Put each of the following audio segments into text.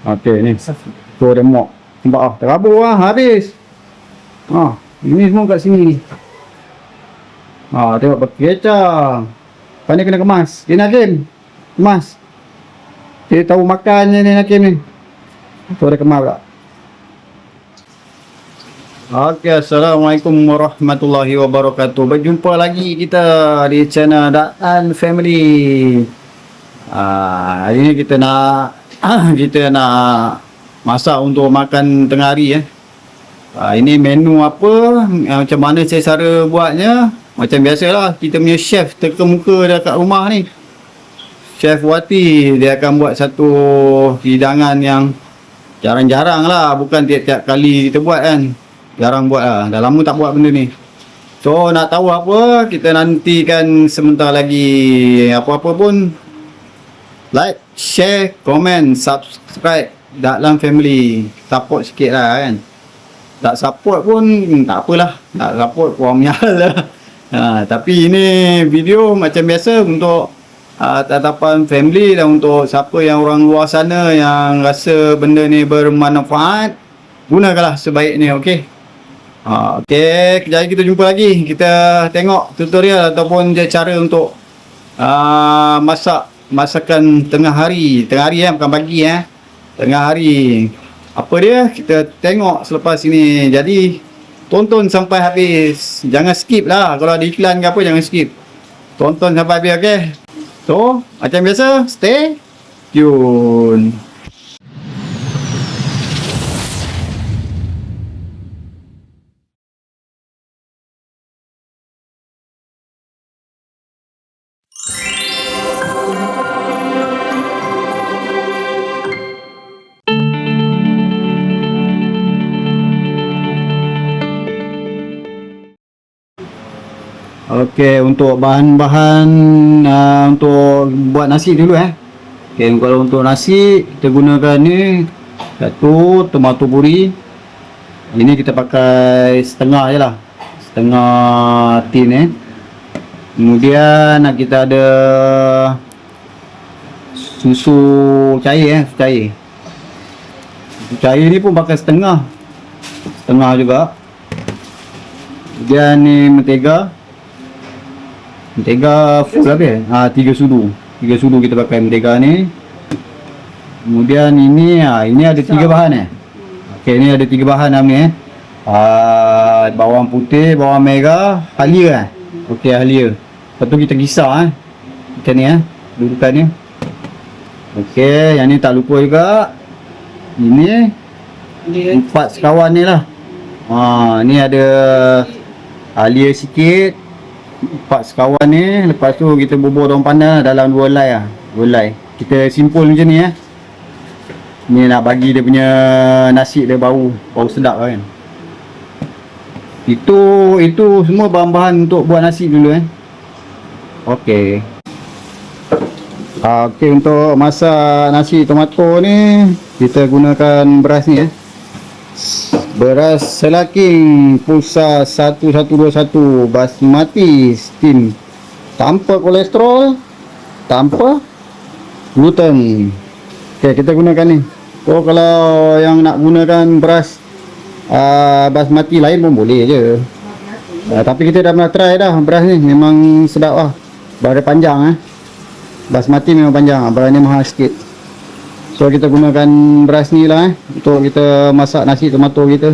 Okey ni. Tu ada mok. Nampak ah, terabur ah, habis. Ini semua kat sini. Tengok pakai kecap. Pandai kena kemas. Ni Hakim. Kemas. Dia tahu makannya ni Hakim ni. Tu ada kemas pula. Okey, Assalamualaikum warahmatullahi wabarakatuh. Berjumpa lagi kita di channel Daan Family. Hari ni kita nak masak untuk makan tengah hari. Ini menu apa, macam mana saya cara buatnya. Macam biasalah, kita punya chef terkemuka dekat rumah ni, Chef Wati. Dia akan buat satu hidangan yang jarang-jarang lah, bukan tiap-tiap kali kita buat kan. Jarang buat lah, dah lama tak buat benda ni. So nak tahu apa, kita nantikan sebentar lagi. Apa-apa pun, like, share, komen, subscribe Daan Family. Support sikit lah kan. Tak support pun tak apalah, tak support pun mial lah. Tapi ini video macam biasa untuk tatapan family dan untuk siapa yang orang luar sana yang rasa benda ni bermanfaat, gunakanlah sebaiknya. Okey. Okey, kejap lagi kita jumpa lagi. Kita tengok tutorial ataupun cara untuk masakan tengah hari bukan pagi tengah hari. Apa dia, kita tengok selepas ini. Jadi tonton sampai habis, jangan skip lah. Kalau ada iklan ke apa, jangan skip, tonton sampai habis. Okey, so macam biasa, stay tune. Okey, untuk bahan-bahan untuk buat nasi dulu Okey, kalau untuk nasi kita gunakan ni satu tomato puri. Ini kita pakai setengah je lah, setengah tin Kemudian kita ada susu cair Susu cair ni pun pakai setengah juga. Kemudian ni mentega full habis. 3 sudu kita pakai mentega ni. Kemudian ini ada 3 bahan Okey, ni ada 3 bahan ni bawang putih, bawang merah, halia Okey, halia. Lepas tu kita kisar macam ni dudukan ni. Okey, yang ni tak lupa juga. Ini 4 sekawan ni lah. Ni ada halia sikit, 4 sekawan ni. Lepas tu kita bubur daun pandan dalam 2 helai. Kita simpul macam ni Ni nak bagi dia punya nasi dia bau sedap kan. Itu semua bahan-bahan untuk buat nasi dulu Okey. Okey, untuk masak nasi tomato ni kita gunakan beras ni Beras Selaking Pusa 1121 Basmati steam, tanpa kolesterol, tanpa gluten. Okey, kita gunakan ni. Kalau yang nak gunakan beras basmati lain pun boleh je. Tapi kita dah pernah try dah beras ni, memang sedap lah. Beras panjang basmati memang panjang, beras ni mahal sikit. So kita gunakan beras ni lah untuk kita masak nasi tomato kita.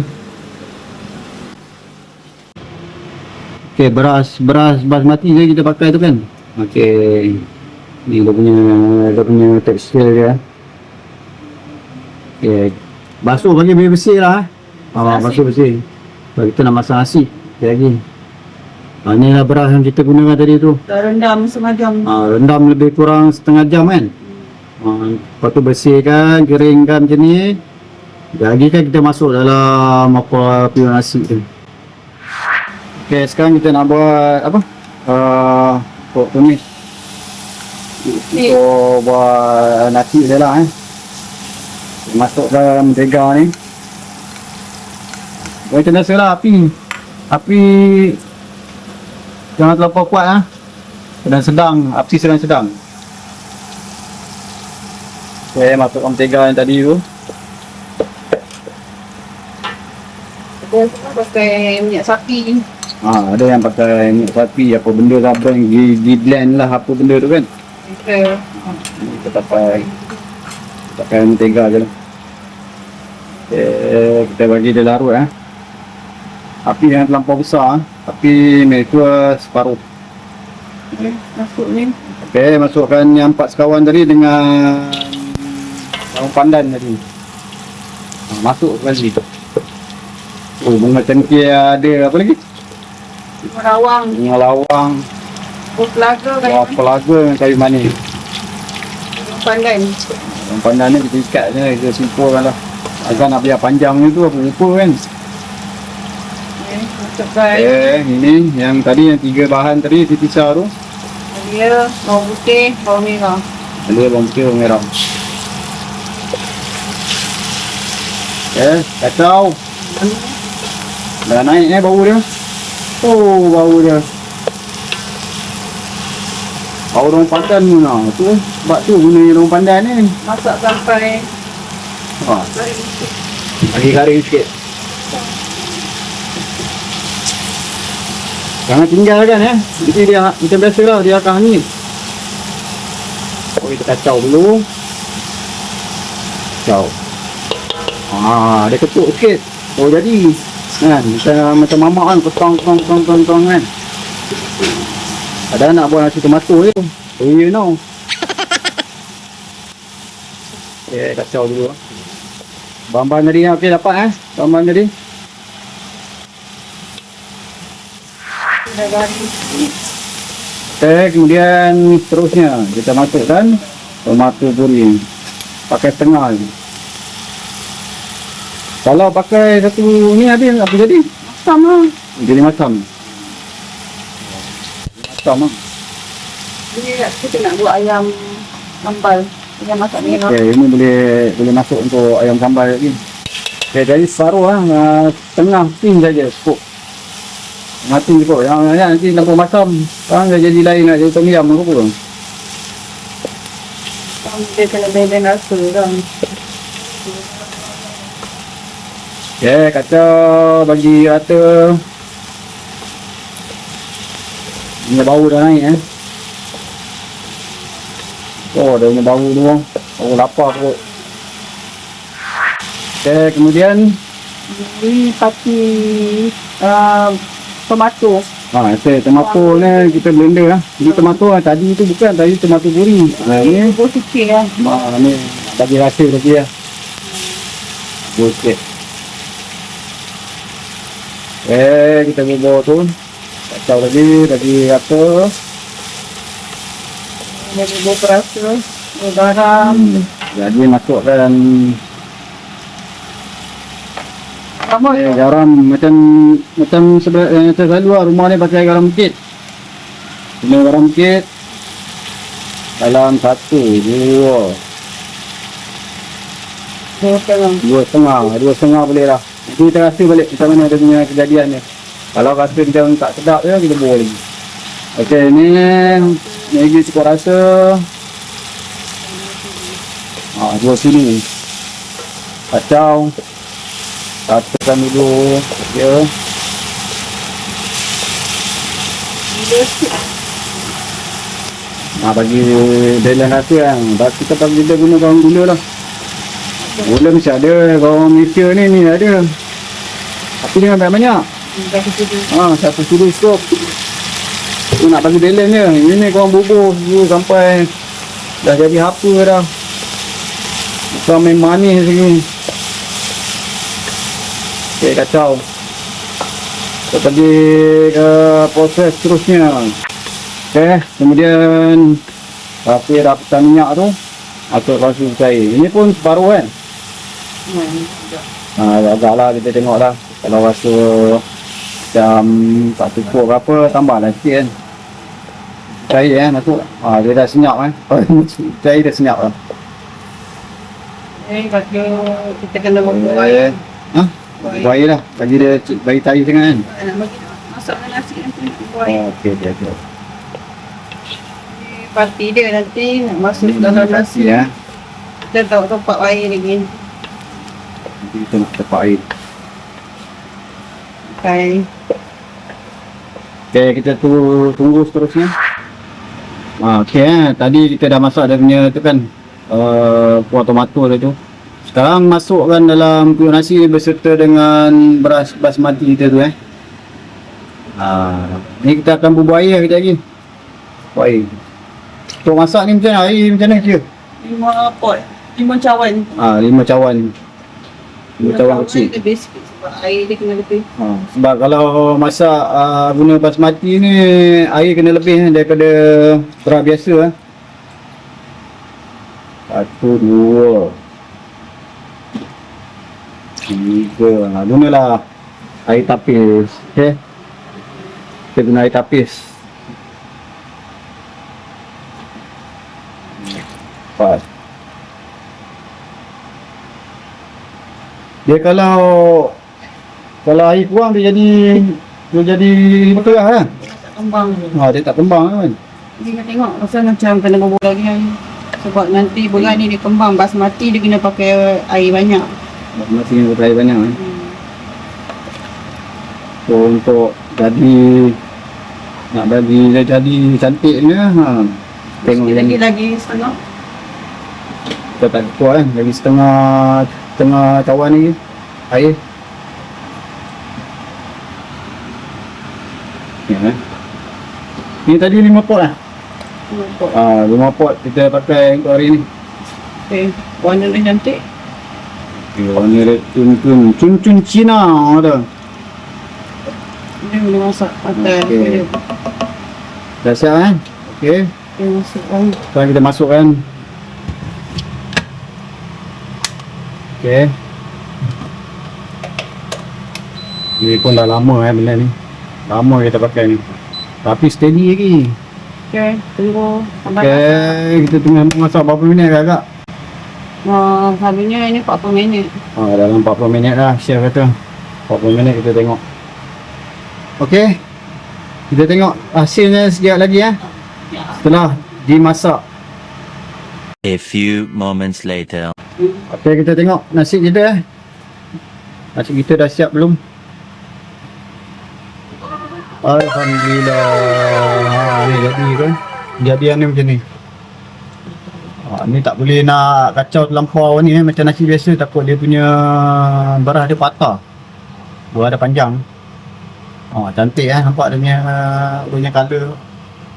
Okey, beras basmati je kita pakai tu kan. Okey, ni dia punya tekstur dia. Okey, basuh bagi bersih lah basuh bersih. Kalau kita nak masak nasi lagi. Ni lah beras yang kita gunakan tadi tu. Rendam setengah jam. Rendam lebih kurang setengah jam kan. Lepas tu bersihkan, keringkan macam ni. Lagi kan kita masuk dalam pion nasi tu. Okey, sekarang kita nak buat apa? Tumis. Untuk buat nasi je lah masukkan mentega ni. Macam biasa lah, api jangan terlalu kuat sedang, api sedang. Okey, masukkan mentega yang tadi tu. Ada semua pakai minyak sapi. Ada yang pakai minyak sapi, apa benda lah, brand Gidland lah, apa benda tu kan. Kita Kita pakai mentega je lah. Kita bagi dia larut api yang terlampau besar, api mereka separuh. masuk ni. Okey, masukkan yang 4 sekawan tadi dengan daun pandan tadi. Masukkan sini. Bunga cengkeh ada, apa lagi? Merawang, Bunga lawang, buah pelaga, buah pelaga dengan kayu manis. pandan. Daun pandan ni kita ikat je, kita simpulkan lah. Agak nak biar panjang ni tu, apa-apa kan. Masukkan Ini yang tadi, yang 3 bahan tadi dipisah tu. dia, bawang putih, bawang merah. Ada bawang putih, bawang merah. Kacau. Dah naik bau dia. Oh, bau dia. Bau daun pandan ni lah. Tu, sebab tu guna daun pandan ni. Masak sampai Lagi garing sikit. Jangan tinggalkan Nanti dia macam biasa lah, dia akan hangit. Oh, kita kacau dulu. Kacau. Dia ketuk sikit. Oh, jadi kan, macam mamak kan, ketong kan. Ada nak buat nasi tomato je. Oh, you know. Kacau dulu. Bahan-bahan tadi okey dapat bahan-bahan tadi. Kemudian terusnya kita masukkan tomato puri. Pakai setengah je. Kalau pakai satu ni habis apa jadi? Masam lah. Jadi masam. Masam lah. kita nak buat ayam sambal. Ayam masak merah. Okey, ini boleh masuk untuk ayam sambal lagi. Okey, jadi separuh setengah tin saja cukup. Mati cukup. Yang nanti nak masam. Sekarang dah jadi lain, nak jadi tom yum apa pun. Dia kena beda rasa kan. Okey, kacau, bagi rata. Ini bau dah naik Oh, dia punya bau tu. Oh, lapar perut. Okey, kemudian Ini pati tomato. tomato ni kita blender lah. Ini tomato tadi tu bukan, tadi tomato puri. Ni Bubur sikit lah. ni bagi rasa lagi lah. Okey. Kita bubur tu. Kacau lagi, bagi rata. Ini bubur perasa. Garam. Jadi masukkan Sama garam macam selalu lah, rumah ni pakai garam bukit. Guna garam bukit dalam 1, 2, 2,5 boleh lah. Nanti kita rasa balik macam mana dia punya kejadian ni. Kalau rasa macam tak sedap je, kita buang lagi. Okey, ni lagi cukup rasa. Dua sini. Kacau. Ratakan dulu. Ya. Bagi dalam rasa kan. Kita bagi dia guna bawang gula lah. Gula mesti ada. Bawang Malaysia ni ada. Tapi dengan banyak. Satu sudu cukup. Tu nak bagi balance je. Ini korang bubur sampai dah jadi apa dah. Bukan main manis lagi. Okey, kacau. Kita pergi ke proses terusnya. Okey, kemudian rasa rapikan minyak tu masuk langsung cair. Ini pun separuh kan? Agaklah kita tengok lah. Kalau rasa macam tak cukup berapa, tambahlah sikit kan. Cair masuk. Dia dah senyap cair dah senyap lah. Kita kena buat air. Buat air lah. Bagi dia bagi cair sangat kan. Nak bagi masakkan nasi nanti buat air. Okey. Parti dia nanti nak masuk dalam nasi. Kita tahu tempat air lagi. Nanti kita nak tepak air. pakai. Okay, kita tunggu seterusnya. Okay, tadi kita dah masak dia punya tu kan, kuah tomato dia tu. Sekarang masukkan dalam periuk nasi beserta dengan beras basmati kita tu ni kita akan bubuh air kejap lagi. Bubuh air. Untuk masak ni macam mana? Air macam mana kira? 5 pot. 5 cawan. 5 cawan. 5 cawan kecil. Lebih sikit sebab air dia kena lebih. Sebab kalau masak guna basmati ni air kena lebih daripada beras biasa. 1, 2, 3. Gunalah air tapis. Okay. Kita guna air tapis. 4. Dia kalau air kurang dia jadi bekerah kan? Tak kembang. Dia tak kembang kan? Dia nak tengok rasa macam kena bubur lagi air. Sebab nanti beras ni dia kembang, basmati dia kena pakai air banyak. Basmati kena pakai air banyak kan? So untuk nak bagi dia jadi cantiknya, tengok Sikit lagi setengah. kita tak kuat kan, lagi setengah cawan ni air. Ni tadi 5 pot lah. 5 pot kita pakai untuk hari ni. Okay, warna dia cantik. Warna dia cun Cina ada. Dia boleh masak pakai Okay. Dah siap kan? Okay. dia masukkan. Sekarang kita masukkan. Okay. Ni pun dah lama benda ni. Lama kita pakai ni. Tapi steady lagi. Okay, tunggu sampai Okay, kita tengah masak berapa minit agak? habisnya ini 40 minit. Dalam 40 minit dah chef kata. 40 minit kita tengok. Okay. Kita tengok hasilnya sekejap lagi setelah dimasak. A few moments later. Okay, kita tengok nasi kita Nasi kita dah siap belum? Alhamdulillah. Ni jadi kan. Jadian ni macam ni. Ni tak boleh nak kacau terlampau ni macam nasi biasa, takut dia punya beras dia patah. Beras dia panjang. Cantik nampak dia punya colour.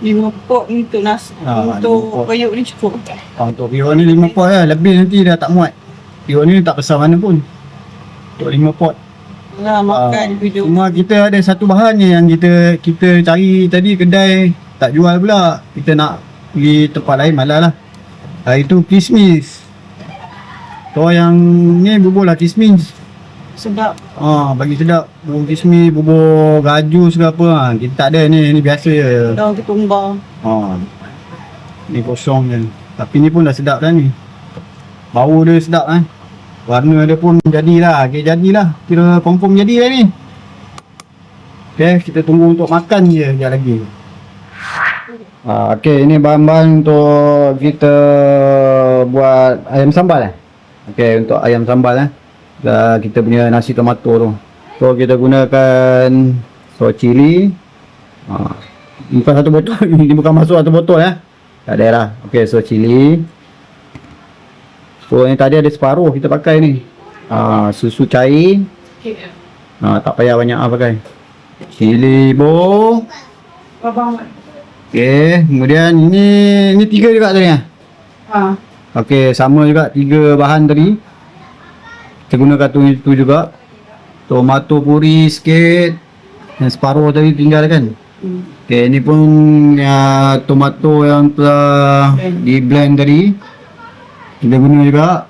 5 pot untuk nasi, untuk periuk ni cukup. Untuk periuk ni 5 pot lebih nanti dah tak muat. Periuk ni tak besar mana pun. Untuk 5 pot. Lah makan video. Cuma kita ada satu bahan je yang kita cari tadi, kedai tak jual pula. Kita nak pergi tempat lain malas lah. Itu kismis. Kau yang ni bubur lah kismis. Sedap. Bagi sedap. Bubur kismis, bubur gajus ke apa. Kita tak ada ni biasa je. Daun ketumbar. Ni kosong je. Tapi ni pun dah sedap dah ni. Bau dia sedap Warna dia pun jadilah. Okay, jadilah. Kira confirm jadi dah ni. Okay, kita tunggu untuk makan je sekejap lagi. Okay, ini bahan-bahan untuk kita buat ayam sambal Okay, untuk ayam sambal kita punya nasi tomato tu. So kita gunakan sos cili. Bukan satu botol. Ini bukan masuk satu botol tak ada lah. Okay, sos cili. So yang tadi ada separuh kita pakai ni. Susu cair. Tak payah banyak pakai. Cili bo. Okay, kemudian ini 3 juga tadi Okay, sama juga 3 bahan tadi. Kita gunakan tu juga. Tomato puri sikit. Yang separuh tadi tinggal kan. Okay, ini pun tomato yang telah di blend tadi. Kita guna juga.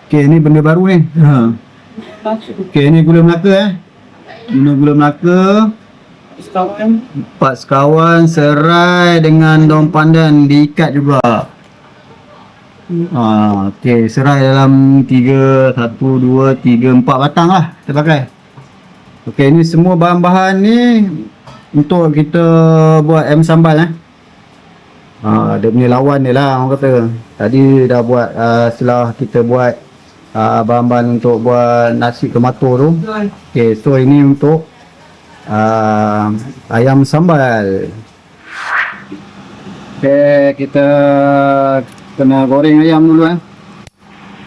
Okay, ni benda baru ni. Okay, ni gula Melaka Guna gula Melaka. 4 sekawan, serai dengan daun pandan diikat juga. Okay, serai dalam 3, 1, 2, 3, 4 batang lah kita pakai. Okay, ni semua bahan-bahan ni untuk kita buat ayam sambal dia punya lawan dia lah orang kata. Tadi dah buat setelah kita buat bahan-bahan untuk buat nasi tomato tu. Okay, so ini untuk ayam sambal. Okay, kita kena goreng ayam dulu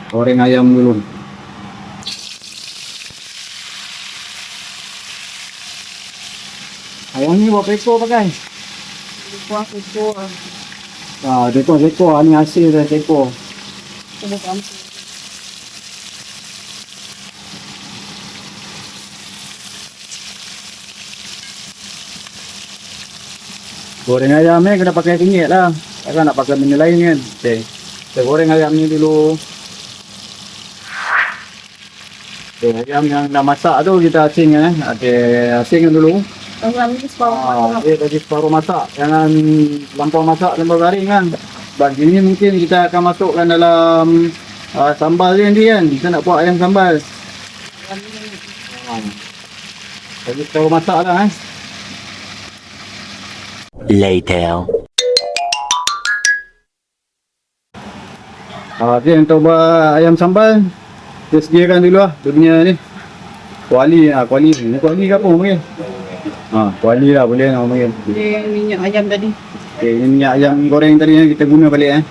Goreng ayam dulu. Ayam ni berapa ekor pakai? Kuah kukuh. Ekor ni hasil dah ekor. Kita campur. Goreng ayam ni kena pakai kunyit lah. Takkan nak pakai benda lain kan. Okay. Kita goreng ayam ni dulu. Okay, ayam yang dah masak tu kita asingkan Okay, asingkan dulu. Ayam ni separuh. Dia tadi separuh masak. Jangan lampau masak, lampau garing kan. Sebab ini mungkin kita akan masukkan dalam sambal dia nanti kan. Kita nak buat ayam sambal. Jadi separuh masak lah Later. Okay, untuk buat ayam sambal kita sediakan dulu lah dia punya ni kuali. Ni kuali ke apa mungkin? Kuali lah boleh nak mungkin. Dia minyak ayam tadi. Okay, ni minyak ayam goreng tadi kita guna balik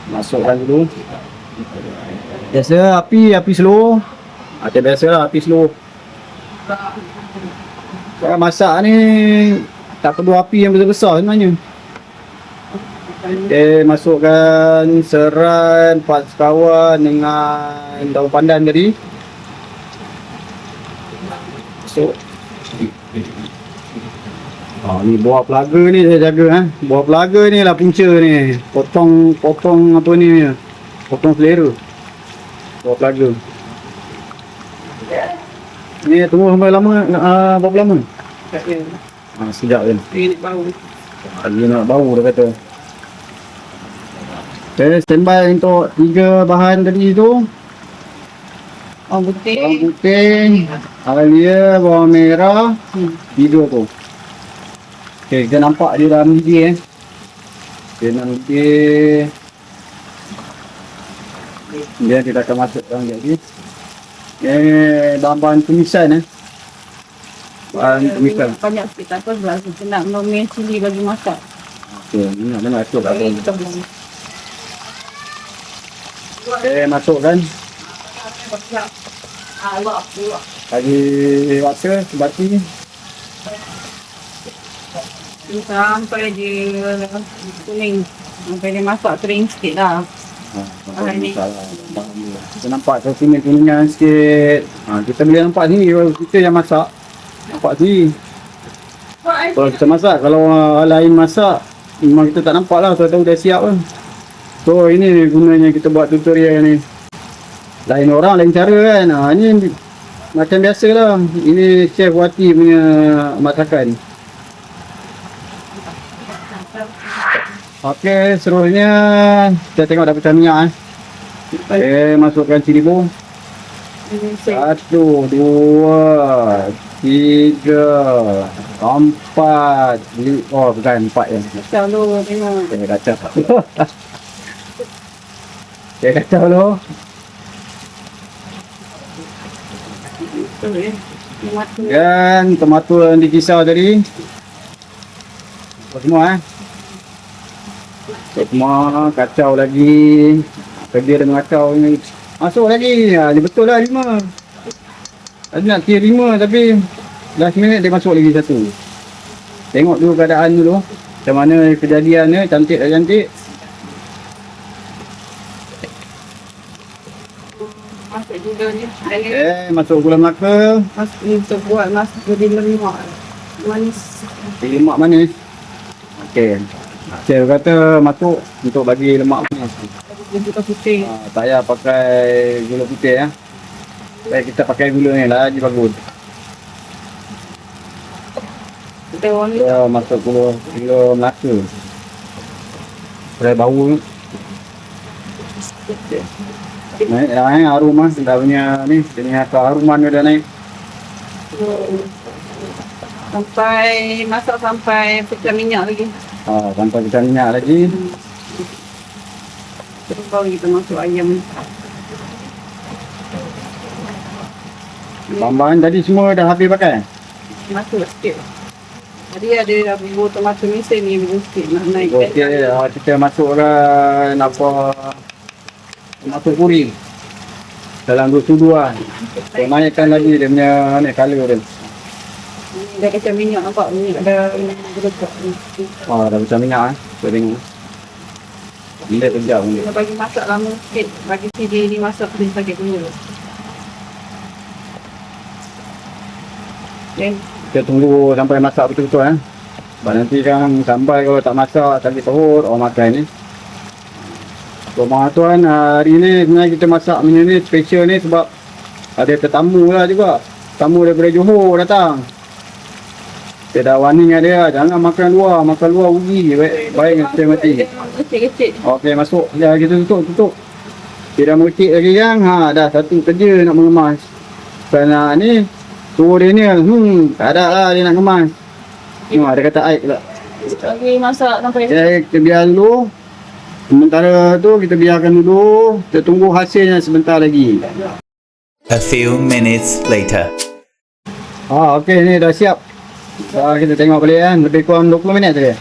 masukkan dulu. Biasa api slow. Biasalah api slow. Kalau masak ni tak perlu api yang besar-besar sebenarnya. Okay, masukkan serai, empat sekawan dengan daun pandan tadi. Masuk. Ni buah pelaga ni saya jaga Buah pelaga ni lah punca ni. Potong apa ni. Potong selera. Buah pelaga. Ni tunggu sampai lama berapa lama? Sekejap kan. Ini bau. Lagi nak bau dah kata. Okay, standby untuk 3 bahan tadi tu. Bawang putih. Bawang putih, alia, bawang merah, 3 tu. Okay, kita nampak dia dah mendidih Dia nak mendidih. Kemudian kita akan masukkan lagi. Bahan-bahan tumisan bahan tumisan. Banyak sikit tak apa sebab kita nak menomel cili bagi masak. Okay, ni nak masuk tak apa. Kita belum. Okay, masukkan. Bagi water sebati. Sampai dia kuning. Sampai dia masak kering sikit lah. Ni. Kita nampak kuning-kuningan sikit. Kita boleh nampak ni kita yang masak. Nampak sini. Kalau kita masak, kalau lain masak memang kita tak nampak lah, tahu dah siap lah. So ini gunanya kita buat tutorial ni. Lain orang lain cara kan. Ni macam biasa lah. Ini Chef Wati punya masakan. Okey, seterusnya kita tengok dah pecah minyak masukkan cili bawang. 1, 2, 3, 4. Oh, bukan 4 ya. Kacau dulu tengok. Kacau. Kacau dulu. Dan tomato yang dikisar tadi. Semua semua kacau lagi. Kerja dengan kacau ni. Masuk lagi. Ni betul lah 5. Tadi nak kira 5 tapi last minute dia masuk lagi 1. Tengok dulu keadaan dulu. Macam mana kejadian ni. Cantik tak cantik. Masuk juga ni. Masuk gula melaka. Untuk buat masak jadi lemak. Manis. Lemak manis. Okey. Saya kata masuk untuk bagi lemak manis. Gula putih. Tak payah pakai gula putih ya. Baik kita pakai gula ni lah, lagi bagus. Kita ni. Ya, masuk gula melaka. Supaya bau. Okey. Naik dah aroma dah punya ni, dia ni aruman dia dah naik. Sampai masak sampai pecah minyak lagi. Sampai pecah minyak lagi. Terus baru kita masuk ayam. Bahan-bahan tadi semua dah habis pakai? Masuk sikit. Tadi ada bubur tomato mesin ni bubur sikit nak naikkan. Okey, kita masukkan apa tomato puri dalam 2 sudu lah. So, naikkan lagi dia punya ni color dia. Dah kacang minyak nampak minyak dah berdekat ni. Dah macam minyak Kita tengok. Bila kejap ni. Kita bagi masak lama sikit. Bagi si dia ni masak dia sakit dulu. Okay. Kita tunggu sampai masak betul-betul Sebab nanti kan sampai kalau tak masak sakit perut orang makan ni. So mga tuan, hari ni sebenarnya kita masak punya ni special ni sebab ada tetamu lah juga. Tamu daripada Johor datang. Dia dah warning dia, jangan makan luar rugi. Baik kita mati. Kecil-kecil. Okey, masuk. Ya, kita tutup. Dia dah mercik lagi kan. Dah satu kerja nak mengemas. Kerana ni suruh dia ni, tak ada lah dia nak kemas. Dia kata air pula. Lagi masak sampai Kita biar dulu. Sementara tu kita biarkan dulu. Kita tunggu hasilnya sebentar lagi. A few minutes later. Okey, ni dah siap. Kita tengok balik lebih kurang 20 minit tadi.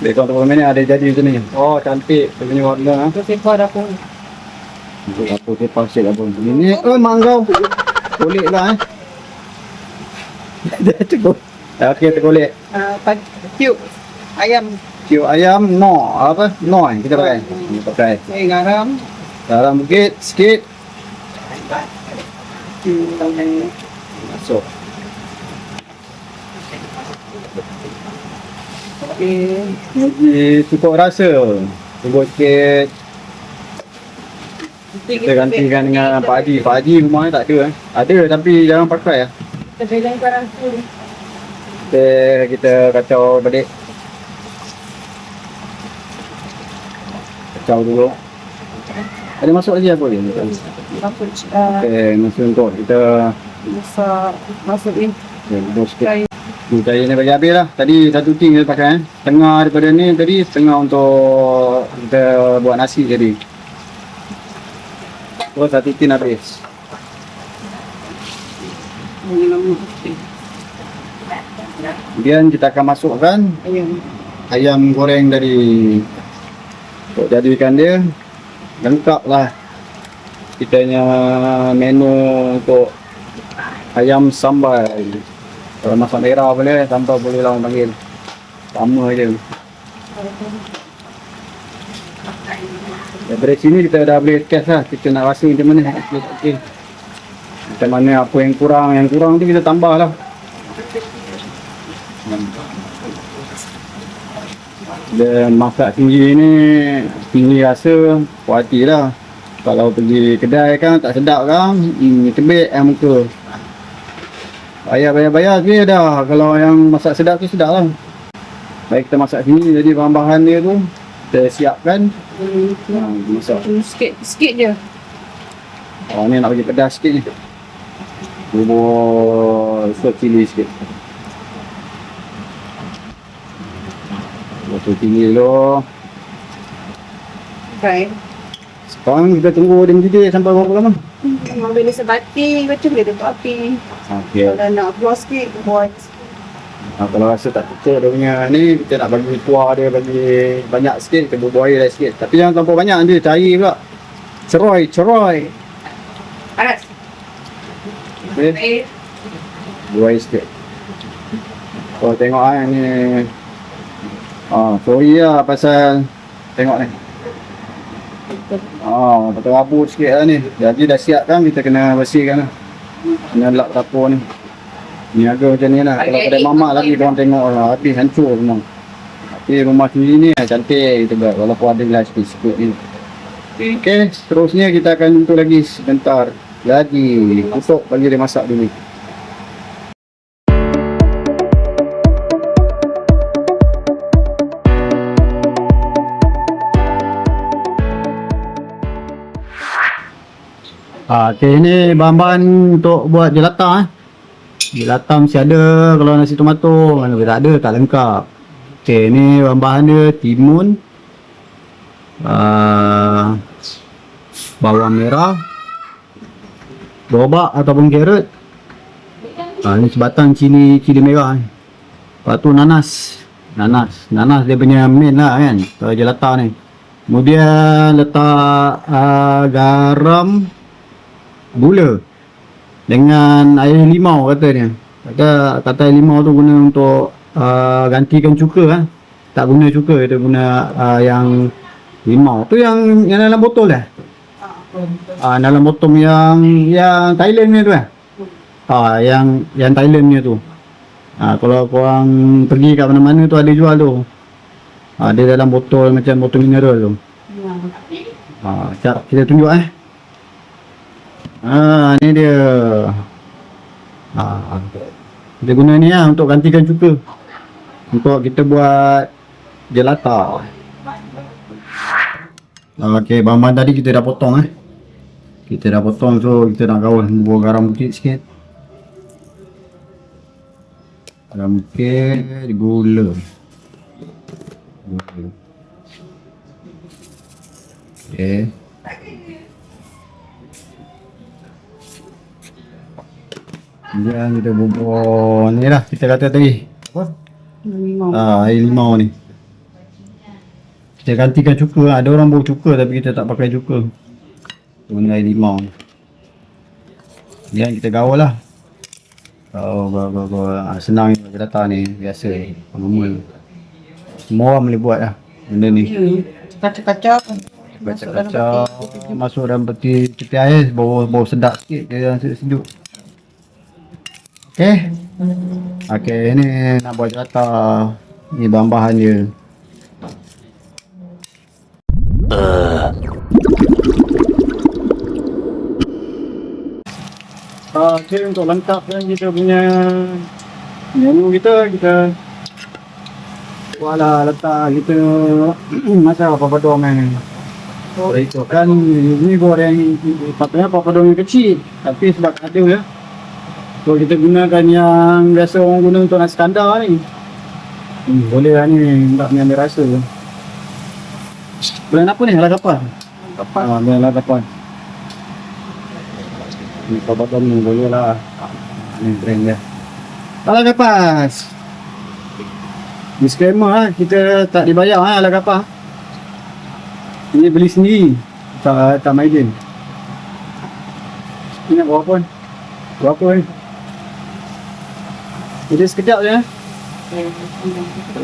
Lebih kurang 20 minit ada jadi macam ni. Cantik. Dia punya warna. Terus ekor dah pun. Untuk apa kita sikit apa. Ini manggau. Kulit lah Dah cukup. Okey, terkulit. Cube ayam. Cube ayam kita pakai. Kita pakai. Garam. Garam bukit sikit. Masuk. Okey. Jadi cukup rasa. Tunggu sikit. Kita gantikan dengan Pak Haji. Pak Haji rumah ni tak ada Ada tapi jangan pakai Kita bedangkan rasa ni. Kita kacau balik. Kacau dulu. Ada masuk lagi apa ni? Masuk Okey, masuk untuk kita masuk ni. duduk sikit. Cair ni bagi habis lah. Tadi satu ting kita pakai setengah daripada ni tadi, setengah untuk kita buat nasi tadi. So satu tin habis. Kemudian kita akan masukkan ayam goreng dari untuk jadikan dia lengkap lah kita punya menu untuk ayam sambal. Kalau masak merah boleh, sambal boleh lah orang panggil. Sama je. Daripada sini kita dah boleh test lah. Kita nak rasa macam mana. Okay. Macam mana apa yang kurang tu kita tambah lah. Dia masak tinggi ni, tinggi rasa, puas hati lah. Kalau pergi kedai kan tak sedap kan, tebik muka. Bayar dia dah. Kalau yang masak sedap tu sedap lah. Baik kita masak sini, jadi bahan-bahan dia tu kita siapkan. Masak Sikit je. Ni nak bagi pedas sikit ni. Bubur sop cili sikit. Bubur sop cili dulu. Okay. Sekarang kita tunggu dia mendidih sampai berapa lama? Ambil ni sebati, baca boleh tutup api. Okey. Kalau nak buat sikit, buat. Kalau rasa tak cukup dia punya ni, kita nak bagi kuah dia bagi banyak sikit, kita bubuh air sikit. Tapi jangan terlalu banyak nanti cair pula. Ceroy. Panas. Okey. Bubuh air sikit. Oh tengok ni. Sorry lah pasal tengok ni. Betul rabut sikit lah ni. Jadi dah siap kan, kita kena bersihkan lah. Kena lap dapur ni. Niaga macam ni lah. Kalau kedai mamak lagi korang tengok lah, habis hancur semua. Tapi rumah sendiri ni cantik kita buat. Walaupun ada lah sikit-sikit ni. Okey, seterusnya kita akan untuk lagi sebentar lagi. Tutup bagi dia masak dulu. Okey, ni bahan-bahan untuk buat jelata Jelata mesti ada. Kalau nasi tomato mana boleh tak ada, tak lengkap. Okey, ni bahan-bahan dia timun, bawang merah, gerobak ataupun carrot. Ni sebatang cili merah ni. Lepas tu nanas dia punya main lah kan, kalau jelata ni. Kemudian letak garam, gula dengan air limau katanya. Kata air limau tu guna untuk gantikan cuka kan. Tak guna cuka, dia guna yang limau tu yang dalam botol dah. Dalam botol yang Thailand ni tu kan. Yang Thailand ni tu. Kalau korang pergi kat mana-mana tu ada jual tu. Dia dalam botol macam botol mineral tu. Sekejap kita tunjuk ni dia. Kita guna ni lah untuk gantikan cuka. Untuk kita buat gelata. Okey, bahan-bahan tadi kita dah potong Kita dah potong, so kita nak gaul buah garam bukit sikit. Garam bukit, gula. Okey. Kemudian kita bubur ni lah kita kata tadi. Apa? Air limau ni. Kita gantikan cuka. Ada orang bawa cuka tapi kita tak pakai cuka. Guna air limau. Kemudian kita gaul lah. Senang je data ni. Biasa. Normal. Semua orang boleh buat lah benda ni. Kacau-kacau. Masuk dalam peti ais. Bau sedap sikit. Dia sejuk. Okey, ni nak buat gelata. Ni bahan-bahan dia. Okey, untuk lengkapkan kita punya menu kita buatlah letak kita masak papadom ni. Itu kan ni goreng patutnya papadom yang kecil, tapi sebab ada ya. So kita gunakan yang biasa orang guna untuk nasi kandar ni. Boleh lah ni, tak ni ambil rasa. Bulan apa ni? Lagapan? Bulan lagapan. Ni papadom ni boleh lah. Ni brand dia. Lagapan. Disclaimer lah, kita tak dibayar lagapan. Ini beli sendiri. Tak main. Ini nak berapa pun? Berapa ni? Jadi sekejap je.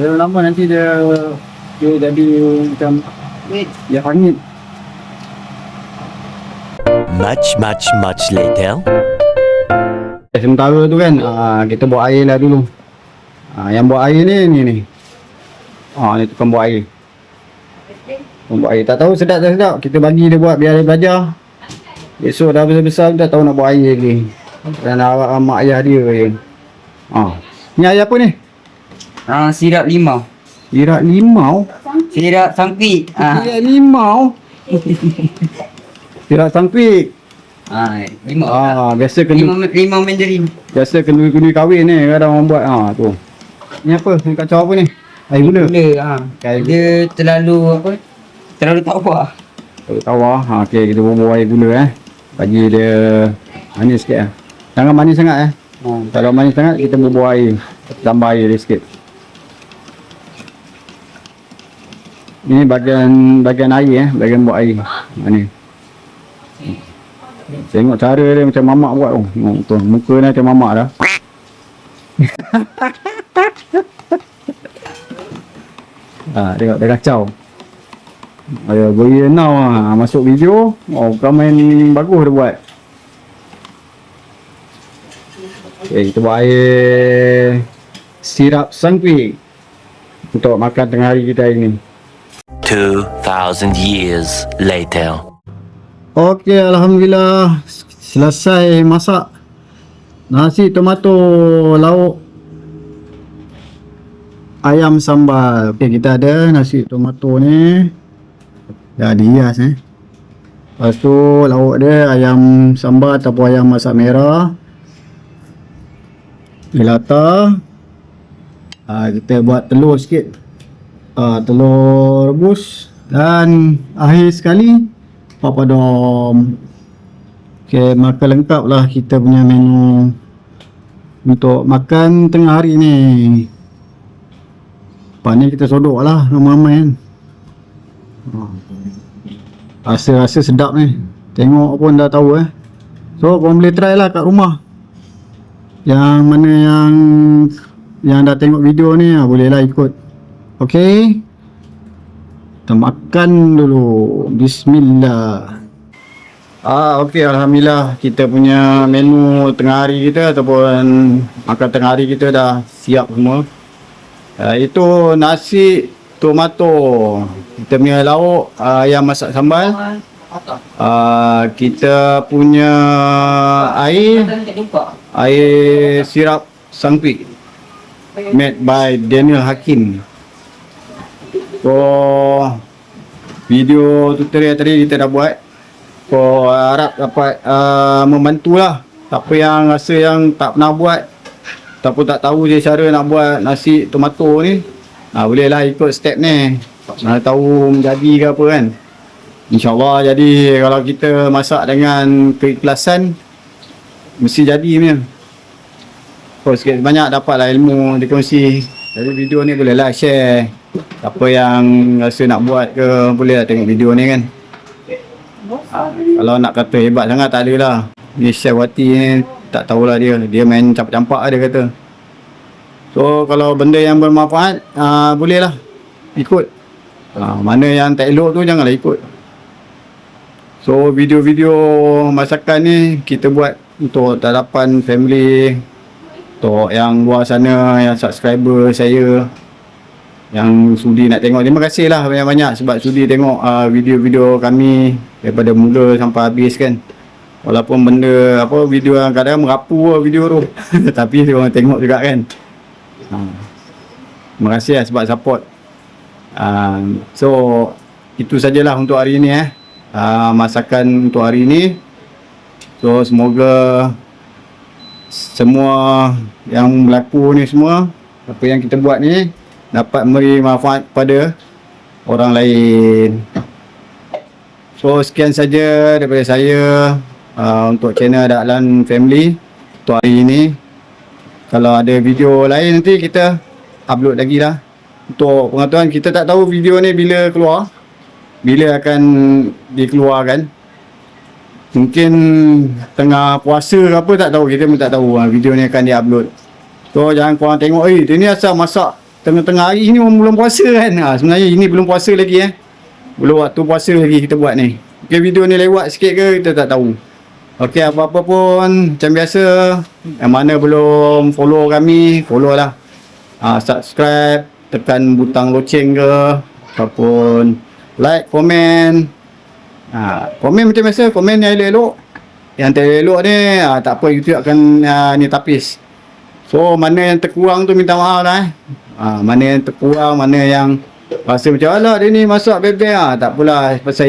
Lama nanti dia jadi macam dia hangit. Much later. Sementara tu kan kita buat air lah dulu. Yang buat air ni. Ni tukang buat air. Buat air tak tahu sedap tak sedap. Kita bagi dia buat biar dia belajar. Besok dah besar-besar dah tahu nak buat air lagi. Dan mak ayah dia je. Ni air apa ni? Sirap limau. Sirap limau? Sirap sangpik. Sirap limau? Sirap sangpik. Limau. Biasa kena Limau mandarin. biasa kena kahwin ni kadang orang buat. Tu. Ni apa? Ni kacau apa ni? Air gula. Dia terlalu tawar. Terlalu tawar. Okey, kita bubuh air gula bagi dia manis sikit Jangan manis sangat Kalau manis sangat kita bubuh air. Tambah air dia sikit. Ni bagian air bagian buat air. Ni. Tengok cara dia macam mamak buat tu. Tengok tu, muka dia macam mamak dah. Tengok dia kacau. Boleh now masuk video. Komen bagus dia buat. Okay, kita buat air sirap sangpik untuk makan tengah hari kita hari ni. 2,000 years later. Okey, alhamdulillah selesai masak nasi tomato lauk ayam sambal. Okey, kita ada nasi tomato ni dah dihias Lepas tu lauk dia ayam sambal ataupun ayam masak merah. Gelata. Kita buat telur sikit. Telur rebus dan akhir sekali papadom. Okay, makan lengkap lah kita punya menu untuk makan tengah hari ni. Lepas ni kita sodok lah ramai-ramai kan. Rasa sedap ni. Tengok pun dah tahu So korang boleh try lah kat rumah. Yang mana yang dah tengok video ni boleh lah ikut. Okay, kita makan dulu. Bismillah. Okay, Alhamdulillah kita punya menu tengah hari kita ataupun makan tengah hari kita dah siap semua. Itu nasi tomato. Kita punya lauk yang masak sambal. Kita punya air sirap sangpik made by Daniel Hakim. So video tutorial tadi kita dah buat. So harap dapat membantulah siapa yang rasa yang tak pernah buat ataupun tak tahu je cara nak buat nasi tomato ni. Bolehlah ikut step ni. Nak tahu menjadi ke apa kan. InsyaAllah jadi kalau kita masak dengan keikhlasan mesti jadi punya. So sikit banyak dapatlah ilmu dikongsi. Jadi video ni bolehlah share. Siapa yang rasa nak buat ke bolehlah tengok video ni kan. Kalau nak kata hebat sangat tak ada lah. Ni Chef Wati ni tak tahulah dia main campak-campak dia kata. So kalau benda yang bermanfaat bolehlah ikut. Mana yang tak elok tu janganlah ikut. So video-video masakan ni kita buat untuk harapan family, untuk yang luar sana, yang subscriber saya yang sudi nak tengok. Terima kasih lah banyak-banyak sebab sudi tengok video-video kami daripada mula sampai habis kan. Walaupun benda video yang kadang merapu video tu tapi orang tengok juga kan. Terima kasih lah sebab support. So itu sajalah untuk hari ni masakan untuk hari ni. So semoga semua yang berlaku ni semua apa yang kita buat ni dapat memberi manfaat pada orang lain. So sekian saja daripada saya untuk channel Dahlan Family untuk hari ini. Kalau ada video lain nanti kita upload lagi lah. Untuk pengetahuan, kita tak tahu video ni bila keluar, bila akan dikeluarkan. Mungkin tengah puasa ke apa tak tahu, kita pun tak tahu video ni akan di-upload. So jangan korang tengok dia ni asal masak tengah-tengah hari ni belum puasa kan. Sebenarnya ini belum puasa lagi belum waktu puasa lagi kita buat ni. Okay, video ni lewat sikit ke kita tak tahu. Okay, apa-apa pun macam biasa, yang mana belum follow kami, follow lah. Subscribe, tekan butang loceng ke, ataupun like, komen. Komen macam biasa, komen yang elok-elok. Yang tak elok ni tak apa, YouTube akan ni tapis. So mana yang terkurang tu minta maaf lah mana yang terkurang, mana yang rasa macam alah dia ni masak bebek tak apalah pasal